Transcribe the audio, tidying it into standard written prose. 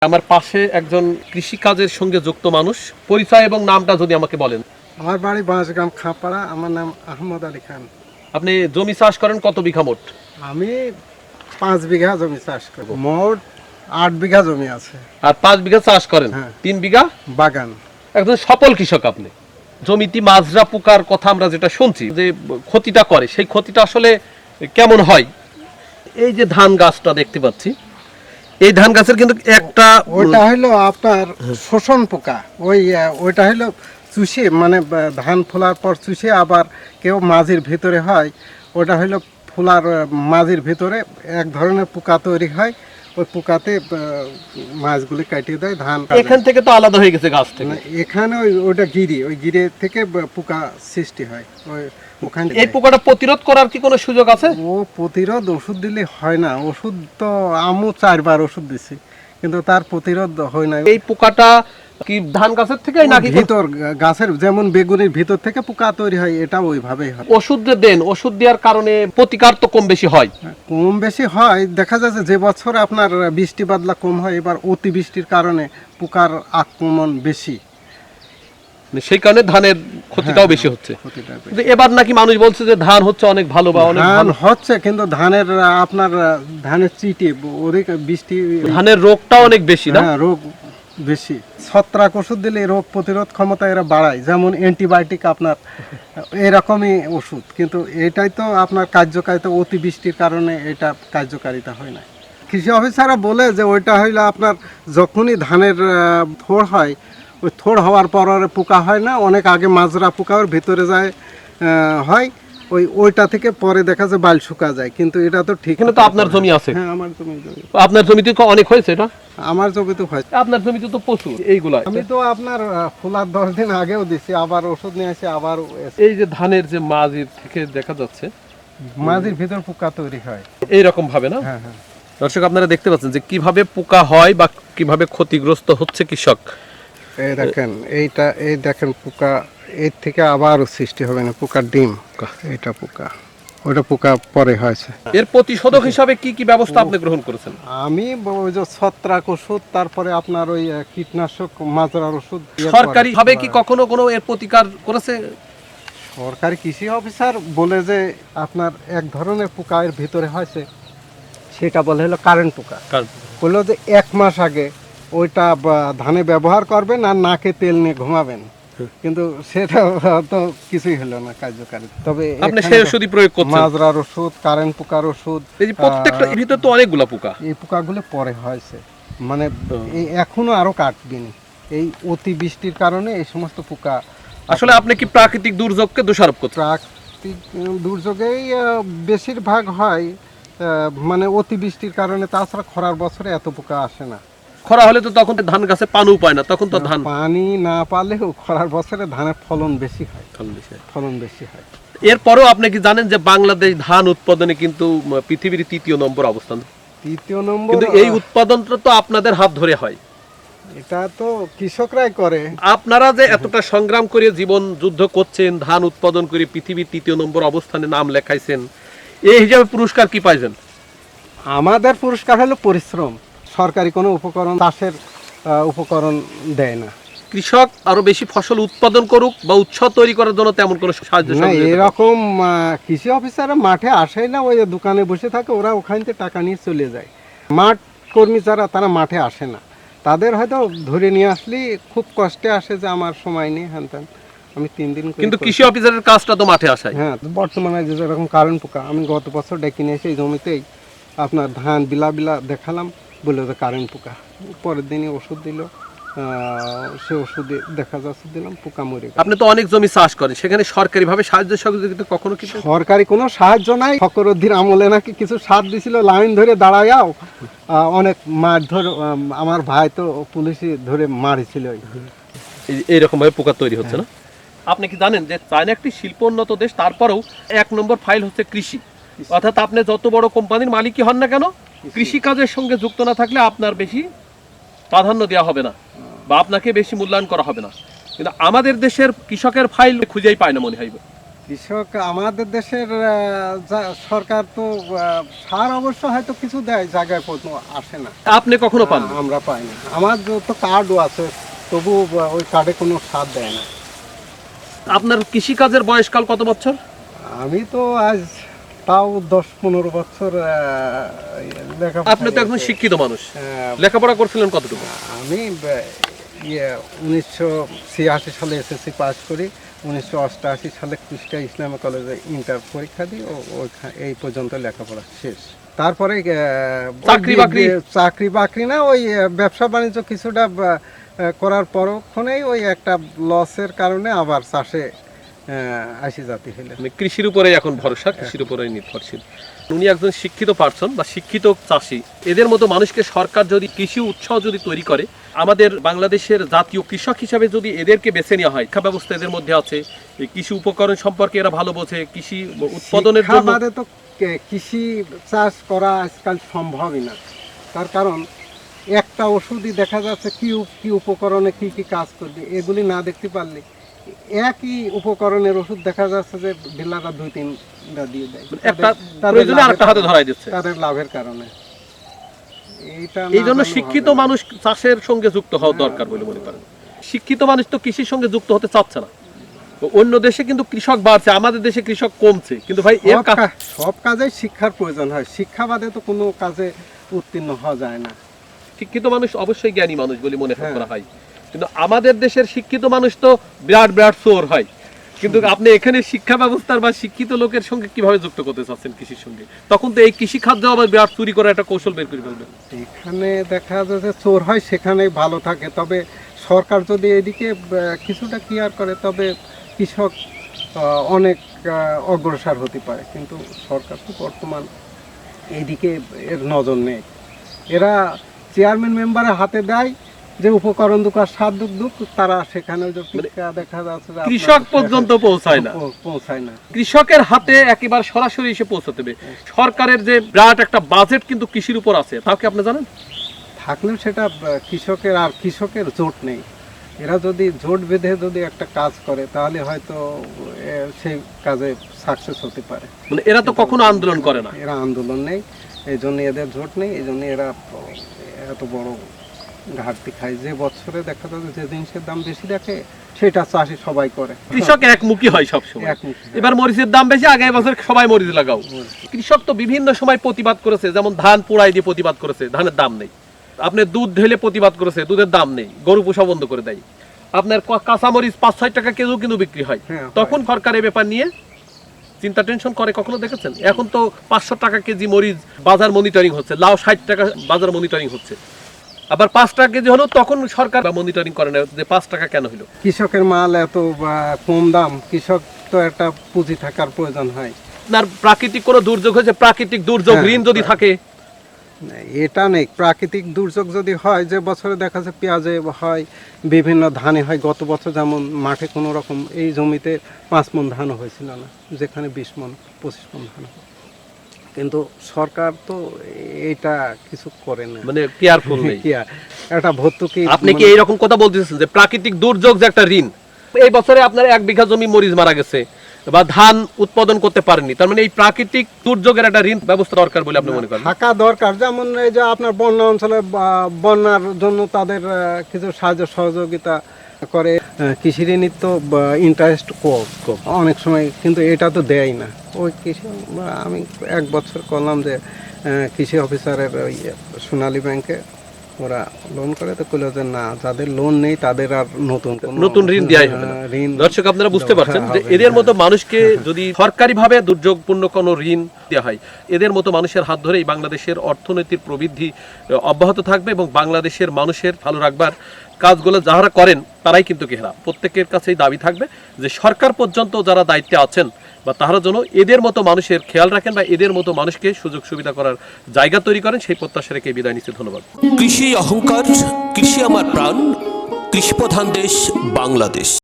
আমার পাশে একজন কৃষিকাজের সঙ্গে যুক্ত মানুষ, পরিচয় এবং নামটা যদি আমাকে বলেন। আমার বাড়ি বাঁশগ্রাম খাপাড়া, আমার নাম আহমদ আলী খান। আপনি জমি চাষ করেন কত বিঘা মোট? আমি 5 বিঘা জমি চাষ করি, মোট 8 বিঘা জমি আছে। আর 5 বিঘা চাষ করেন, হ্যাঁ। 3 বিঘা বাগান। একজন সফল কৃষক আপনি। জমিতে মাজরা পোকার কথা আমরা যেটা শুনছি যে ক্ষতিটা করে, সেই ক্ষতিটা আসলে কেমন হয়? এই যে ধান গাছটা দেখতে পাচ্ছি, এই ধান গাছের কিন্তু একটা ওইটা হইলো আপনার শোষণ পোকা। ওইটা হইলো চুষে, মানে ধান ফোলার পর চুষে আবার কেউ মাঝির ভিতরে হয়। ওটা হইলো ফোলার মাঝির ভিতরে এক ধরনের পোকা তৈরি হয়। ওই পোকাতে মাছগুলি কাটিয়ে দেয় ধান। এখান থেকে তো আলাদা হয়ে গেছে গাছ থেকে। এখানে ওইটা ওই গিরে থেকে পোকা সৃষ্টি হয়। ওখানে এই পোকাটা প্রতিরোধ করার কি কোনো সুযোগ আছে? ও প্রতিরোধ ওষুধ দিলে হয় না। ওষুধ তো আমু 4 বার ওষুধ দিছি, কিন্তু তার প্রতিরোধ হয় না। এই পোকাটা কি ধান গাছের থেকে নাকি ভিতর গাছের, যেমন বেগুনের ভিতর থেকে পোকা তৈরি হয়, এটা ওইভাবেই হয়। ওষুধ যে দেন, ওষুধ দেওয়ার কারণে প্রতিকার তো কম বেশি হয়। কম বেশি হয়। দেখা যাচ্ছে যে বছর আপনার বৃষ্টি বাদলা কম হয়, এবার অতিবৃষ্টির কারণে পোকার আক্রমণ বেশি, সেই কারণে ধানের ক্ষতিটাও বেশি হচ্ছে। কিন্তু এবার নাকি মানুষ বলছে যে ধান হচ্ছে অনেক ভালো বা অনেক ধান ভালো হচ্ছে, কিন্তু ধানের আপনার ধানের চিটে অধিক বৃষ্টি, ধানের রোগটাও অনেক বেশি না? হ্যাঁ, রোগ বেশি। ছত্রাক ওষুধ দিলে রোগ প্রতিরোধ ক্ষমতা এরা বাড়ায়, যেমন অ্যান্টিবায়োটিক আপনার এরকমই ওষুধ, কিন্তু এটাই তো আপনার কার্যকারিতা অতিবৃষ্টির কারণে এটা কার্যকারিতা হয় না। কৃষি অফিসাররা বলে যে ওইটা হইলে আপনার যখনই ধানের থোড় হয়, ওই থোড় হওয়ার পর আর পোকা হয় না, অনেক আগে মাজরা পোকা ওর ভিতরে যায় হয়, ওইটা থেকে পরে দেখা যায় বাল শুকা যায়। কিন্তু এটা তো ঠিক। এখানে তো আপনার জমি আছে। হ্যাঁ, আমার জমি। আপনার জমিতে অনেক হয়েছে এটা? আমার জমিতে হয়। আপনার জমিতে তো প্রচুর এইগুলা। আমি তো আপনার ফোলার 10 দিন আগেও দিছি, আবার ওষুধ নিয়ে এসে আবার এই যে ধানের যে মাঝির থেকে দেখা যাচ্ছে মাঝির ভিতর পোকা তৈরি হয় এইরকম ভাবে না? হ্যাঁ, হ্যাঁ। দর্শক আপনারা দেখতে পাচ্ছেন যে কিভাবে পোকা হয় বা কিভাবে ক্ষতিগ্রস্ত হচ্ছে কৃষক। এই দেখেন, এই দেখেন পোকা, এর থেকে আবার সৃষ্টি হবে না, পোকার ডিম। এটা পোকা, ওটা পোকা পরে হয়েছে। এর প্রতিষেধক হিসাবে কি কি ব্যবস্থা আপনি গ্রহণ করেছেন? আমি ওই যে ছত্রাক ওষুধ, তারপরে আপনার ওই কীটনাশক মাজরার ওষুধ। সরকারি ভাবে কি কখনো কোনো এর প্রতিকার করেছে? সরকারি কৃষি অফিসার বলে যে আপনার এক ধরনের পোকা এর ভিতরে হয়েছে, সেটা বলে হলো কারেন্ট পোকা। বললো যে 1 মাস আগে ওইটা ধানে ব্যবহার করবেন আর নাকে তেল নিয়ে ঘুমাবেন, কিন্তু সেটা তো কিছুই হলো না কার্যকারী। তবে আপনি সেই ওষুধই প্রয়োগ করছেন? মাজরার ওষুধ, কারেন্ট পোকার ওষুধ। এই যে প্রত্যেকটা ভিতর তো অনেকগুলা পোকা। এই পোকাগুলো পরে হয়েছে, মানে এই এখনো আরো কাটবেনি। এই অতিবৃষ্টির কারণে এই সমস্ত পোকা। আসলে আপনি কি প্রাকৃতিক দুর্যোগকে দোষারোপ করছেন? প্রাকৃতিক দুর্যোগেই বেশিরভাগ হয়, মানে অতিবৃষ্টির কারণে। তাছাড়া খরার বছরে এত পোকা আসে না। খরা হলে তো তখন ধান গাছে পানিও পায় না, তখন তো ধান পানি না পালেও খরার বছরে ধানের ফলন বেশি হয়। ফলন বেশি হয়। এরপরেও আপনি কি জানেন যে বাংলাদেশ ধান উৎপাদনে কিন্তু পৃথিবীর 3য় নম্বর অবস্থান? 3য় নম্বর। কিন্তু এই উৎপাদনটা তো আপনাদের হাত ধরে হয়। এটা তো কৃষকরাই করে। আপনারা যে এতটা সংগ্রাম করে জীবন যুদ্ধ করছেন, ধান উৎপাদন করে পৃথিবীর 3য় নম্বর অবস্থানে নাম লেখাইছেন, এই হিসাবে পুরস্কার কি পাইছেন? আমাদের পুরস্কার হলো পরিশ্রম। সরকারি কোনো উপকরণ, চাষের উপকরণ দেয় না। কৃষক আরো বেশি ফসল উৎপাদন করুক বা উৎস তৈরি করার জন্য তেমন কোনো সাহায্য না, এরকম কৃষি অফিসাররা মাঠে আসে না, ওই দোকানে বসে থাকে, ওরা ওখান থেকে টাকা নিয়ে চলে যায়। মাঠ কর্মী যারা, তারা মাঠে আসে না। তাদের হয়তো ধরে নিয়ে আসলে খুব কষ্টে আসে যে আমার সময় নেই, হ্যান ত্যান, আমি 3 দিন। কিন্তু কৃষি অফিসারের কাজটা তো মাঠে আসায়। হ্যাঁ, বর্তমানে যেরকম কারেন্ট পোকা, আমি গত বছর ডেকে নিয়ে এসে এই জমিতেই আপনার ধান বিলা দেখালাম, বলে যে কারেন্ট পোকা। পরের দিনই ওষুধ দিল, সে ওষুধে দেখা যাচ্ছে দিলাম, পোকা মরে গেল। আপনি তো অনেক জমি চাষ করেন, সেখানে সরকারি ভাবে সাহায্য সহযোগিতা কখনো কি? সরকারি কোনো সাহায্য নাই। ফখরুদ্দিন আমলে নাকি কিছু সার দিছিল, লাইন ধরে দাঁড়ায়াও অনেক মারধর। আমার ভাই তো পুলিশে ধরে মারিছিল। এইরকম ভাবে পোকা তৈরি হচ্ছে না? আপনি কি জানেন যে চায়না একটি শিল্পোন্নত দেশ, তারপরেও 1 নম্বর ফাইল হচ্ছে কৃষি। অর্থাৎ আপনি যত বড় কোম্পানির মালিকই হন না কেন, কৃষি কাজের সঙ্গে যুক্ত না থাকলে আপনার বেশি প্রাধান্য দেওয়া হবে না বা আপনাকে বেশি মূল্যায়ন করা হবে না। কিন্তু আমাদের দেশের কৃষকের ফাইল খুঁজেই পায় না মনে হয়। কৃষক আমাদের দেশের সরকার তো সার অবশ্য হয়তো কিছু দেয়, জায়গায় পৌঁছানো আসে না। আপনি কখনো পান? আমরা পাই না। আমার তো কার্ডও আছে, তবু ওই কার্ডে কোনো সার দেয় না। আপনার কৃষিকাজের বয়সকাল কত বছর? আমি তো আজ তাও 10-15 বছর লেখাপড়া। আপনি তো একজন শিক্ষিত মানুষ, লেখাপড়া করছিলেন কতটুকু? আমি 1986 সালে এসএসসি পাস করি, 1988 সালে কুষ্টিয়া ইসলামিক কলেজে ইন্টার পরীক্ষা দিই, এই পর্যন্ত লেখাপড়া শেষ। তারপরে চাকরি বাকরি না, ওই ব্যবসা বাণিজ্য কিছুটা করার পরক্ষণেই ওই একটা লসের কারণে আবার চাষে আসি জাতি হইলে। কৃষির উপরে এখন ভরসা, কৃষির উপরে নির্ভরশীল। উনি একজন শিক্ষিত পার্সন বা শিক্ষিত চাষি। এদের মতো মানুষকে সরকার যদি কৃষি উৎসাহ যদি তৈরি করে, আমাদের বাংলাদেশের জাতীয় কৃষক হিসাবে যদি এদেরকে বেছে নেওয়া হয়, শিক্ষা ব্যবস্থা এদের মধ্যে আছে, কৃষি উপকরণ সম্পর্কে এরা ভালো বোঝে, কৃষি উৎপাদনের জন্য তো কৃষি চাষ করা আজকাল সম্ভবই না। তার কারণ একটা ওষুধই দেখা যাচ্ছে কি উপকরণে কি কাজ করবে, এগুলি না দেখতে পারলে একই উপকরণের ওষুধ দেখা যাচ্ছে যে ডিলাররা 2-3টা দিয়ে দেয়, তাদের লাভের কারণে। এই জন্য শিক্ষিত মানুষ চাষের সঙ্গে যুক্ত হওয়া দরকার বলে মনে করেন। শিক্ষিত মানুষ তো কৃষির সঙ্গে যুক্ত হতে চাচ্ছে না। অন্য দেশে কিন্তু কৃষক বাড়ছে, আমাদের দেশে কৃষক কমছে। কিন্তু ভাই সব কাজে শিক্ষার প্রয়োজন হয়, শিক্ষা বাদে তো কোনো কাজে উত্তীর্ণ হওয়া যায় না। শিক্ষিত মানুষ অবশ্যই জ্ঞানী মানুষ বলে মনে করা হয়, কিন্তু আমাদের দেশের শিক্ষিত মানুষ তো বিরাট চোর হয়। কিন্তু আপনি এখানে শিক্ষা ব্যবস্থার বা শিক্ষিত লোকের সঙ্গে কিভাবে যুক্ত করতে চাচ্ছেন কৃষির সঙ্গে? তখন তো এই কৃষি খাদ্য আবার বিরাট চুরি করার একটা কৌশল বের করে ফেলবেন। এখানে দেখা যাচ্ছে চোর হয়, সেখানেই ভালো থাকে। তবে সরকার যদি এদিকে কিছুটা কেয়ার করে, তবে কৃষক অনেক অগ্রসর হতে পারে। কিন্তু সরকার তো বর্তমান এইদিকে এর নজর নেই। এরা চেয়ারম্যান মেম্বারের হাতে দেয় যে উপকরণ দোকান সার দুঃখ, তারা সেখানে দেখা যাচ্ছে কৃষক পর্যন্ত পৌঁছায় না। কৃষকের হাতে একেবারে সরাসরি এসে পৌঁছাতে হবে। সরকারের যে বিরাট একটা বাজেট কিন্তু কৃষির উপর আছে, তাও কি আপনি জানেন? থাকলেও সেটা কৃষকের জোট নেই। এরা যদি জোট বেঁধে যদি একটা কাজ করে, তাহলে হয়তো সেই কাজে সাকসেস হতে পারে। মানে এরা তো কখনো আন্দোলন করে না, এরা আন্দোলন নেই, এই জন্য এদের জোট নেই, এই জন্য এরা এত বড় ঘাটতি খায়। যে বছরে দেখা যাচ্ছে যে জিনিসের দাম বেশি দেখে, সেটা চাষি সবাই করে। কৃষক একমুখী হয় সবসময়। এবার মরিচের দাম বেশি, আগামী বছর সবাই মরিচ লাগাও। কৃষক তো বিভিন্ন সময় প্রতিবাদ করেছে, যেমন ধান পোড়াই দিয়ে প্রতিবাদ করেছে, ধানের দাম নেই। আপনি দুধ ঢেলে প্রতিবাদ করেছে, দুধের দাম নেই, গরু পোষা বন্ধ করে দেয়। আপনার কাঁচামরিচ 5-6 টাকা কেজি কিন্তু বিক্রি হয়। তখন সরকার এই ব্যাপার নিয়ে চিন্তা টেনশন করে, কখনো দেখেছেন? এখন তো 500 টাকা কেজি মরিচ বাজার মনিটরিং হচ্ছে, লাউ 60 টাকা বাজার মনিটরিং হচ্ছে। আবার 5 টাকা কেজি হলো, তখন সরকার মনিটরিং করে না যে 5 টাকা কেন হলো। কৃষকের মাল এত কম দাম, কৃষক তো একটা পুঁজি থাকার প্রয়োজন হয়। আপনার প্রাকৃতিক কোনো দুর্যোগ হয়েছে, প্রাকৃতিক দুর্যোগ ঋণ যদি থাকে, এটা নেই। প্রাকৃতিক দুর্যোগ যদি হয়, যে বছরে দেখা যাচ্ছে পেঁয়াজে হয়, বিভিন্ন ধানে হয়। গত বছর যেমন মাঠে কোনো রকম এই জমিতে 5 মণ ধানও হয়েছিল না, যেখানে 20 মণ 25 মণ ধান। কিন্তু সরকার তো এটা কিছু করে না, মানে কেয়ারফুল নেই। একটা ভর্তুকি। আপনি কি এইরকম কথা বলতেছেন যে প্রাকৃতিক দুর্যোগ যে একটা ঋণ? এই বছরে আপনার 1 বিঘা জমি মরিচ মারা গেছে বা ধান উৎপাদন করতে পারেনি, তার মানে এই প্রাকৃতিক দুর্যোগের একটা ঋণ ব্যবস্থা দরকার বলে আপনি মনে করেন? থাকা দরকার। যেমন এই যে আপনার বন্যা অঞ্চলে বন্যার জন্য তাদের কিছু সাহায্য সহযোগিতা করে। কৃষি ঋণের তো ইন্টারেস্ট কম অনেক সময়, কিন্তু এটা তো দেয় না। ওই কৃষি আমি 1 বছর করলাম যে কৃষি অফিসারের ওই সোনালী ব্যাংকে ওরা লোন করে, তো কইলো যে না, যাদের লোন নেই তাদের আর নতুন ঋণ দেওয়াই হবে না। দর্শক আপনারা বুঝতে পারছেন যে এদের মতো মানুষকে যদি সরকারিভাবে দুর্যোগপূর্ণ কোনো ঋণ দেওয়া হয়, এদের মতো মানুষের হাত ধরেই বাংলাদেশের অর্থনীতির প্রবৃদ্ধি অব্যাহত থাকবে এবং বাংলাদেশের মানুষের ভালো রাখবার কাজগুলো যারা করেন তারাই কিন্তু কেহারা। প্রত্যেকের কাছেই দাবি থাকবে যে সরকার পর্যন্ত যারা দায়িত্বে আছেন বা তারা যেন এদের মতো মানুষের খেয়াল রাখেন বা এদের মতো মানুষকে সুযোগ সুবিধা করার জায়গা তৈরি করেন। সেই প্রত্যাশা রেখে বিদায় নিচ্ছি। ধন্যবাদ। কৃষি অহংকার, কৃষি আমার প্রাণ, কৃষি প্রধান দেশ বাংলাদেশ।